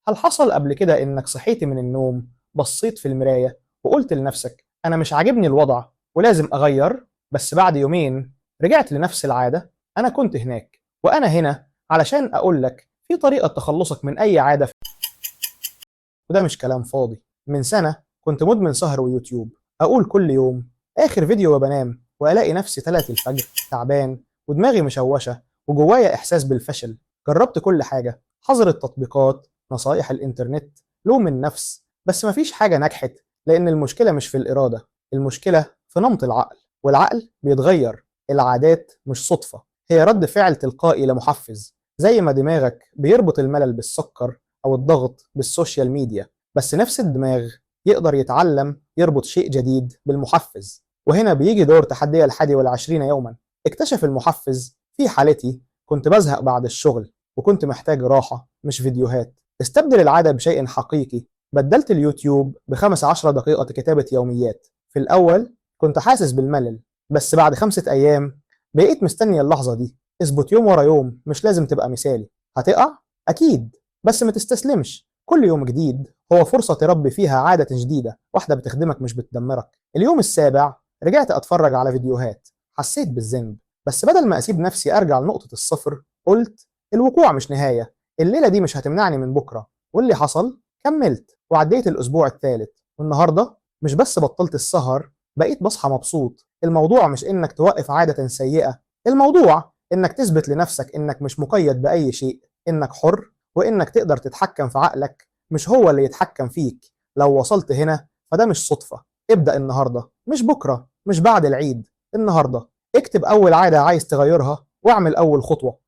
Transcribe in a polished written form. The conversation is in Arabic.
هل حصل قبل كده إنك صحيت من النوم، بصيت في المراية وقلت لنفسك أنا مش عاجبني الوضع ولازم أغير، بس بعد يومين رجعت لنفس العادة؟ أنا كنت هناك وأنا هنا علشان أقول لك في طريقة تخلصك من أي عادة. وده مش كلام فاضي. من سنة كنت مدمن سهر ويوتيوب، أقول كل يوم آخر فيديو وبنام وألاقي نفسي 3 الفجر تعبان ودماغي مشوشة وجوايا إحساس بالفشل. جربت كل حاجة، حظر التطبيقات، نصايح الإنترنت، لوم النفس، بس مفيش حاجة نجحت. لأن المشكلة مش في الإرادة، المشكلة في نمط العقل، والعقل بيتغير. العادات مش صدفة، هي رد فعل تلقائي لمحفز، زي ما دماغك بيربط الملل بالسكر أو الضغط بالسوشيال ميديا. بس نفس الدماغ يقدر يتعلم يربط شيء جديد بالمحفز. وهنا بيجي دور تحدي 21 يوما. اكتشف المحفز. في حالتي كنت بزهق بعد الشغل وكنت محتاج راحة مش فيديوهات. استبدل العادة بشيء حقيقي. بدلت اليوتيوب ب15 دقيقة كتابة يوميات. في الأول كنت حاسس بالملل، بس بعد 5 أيام بقيت مستني اللحظة دي. اثبت يوم ورا يوم، مش لازم تبقى مثالي. هتقع؟ أكيد، بس ما تستسلمش. كل يوم جديد هو فرصة تربي فيها عادة جديدة، واحدة بتخدمك مش بتدمرك. اليوم السابع رجعت أتفرج على فيديوهات، حسيت بالذنب، بس بدل ما أسيب نفسي أرجع لنقطة الصفر قلت الوقوع مش نهاية، الليلة دي مش هتمنعني من بكرة. واللي حصل؟ كملت وعديت الأسبوع الثالث، والنهاردة مش بس بطلت السهر، بقيت بصحى مبسوط. الموضوع مش إنك توقف عادة سيئة، الموضوع إنك تثبت لنفسك إنك مش مقيد بأي شيء، إنك حر، وإنك تقدر تتحكم في عقلك مش هو اللي يتحكم فيك. لو وصلت هنا فده مش صدفة. ابدأ النهاردة، مش بكرة، مش بعد العيد، النهاردة. اكتب أول عادة عايز تغيرها واعمل أول خطوة.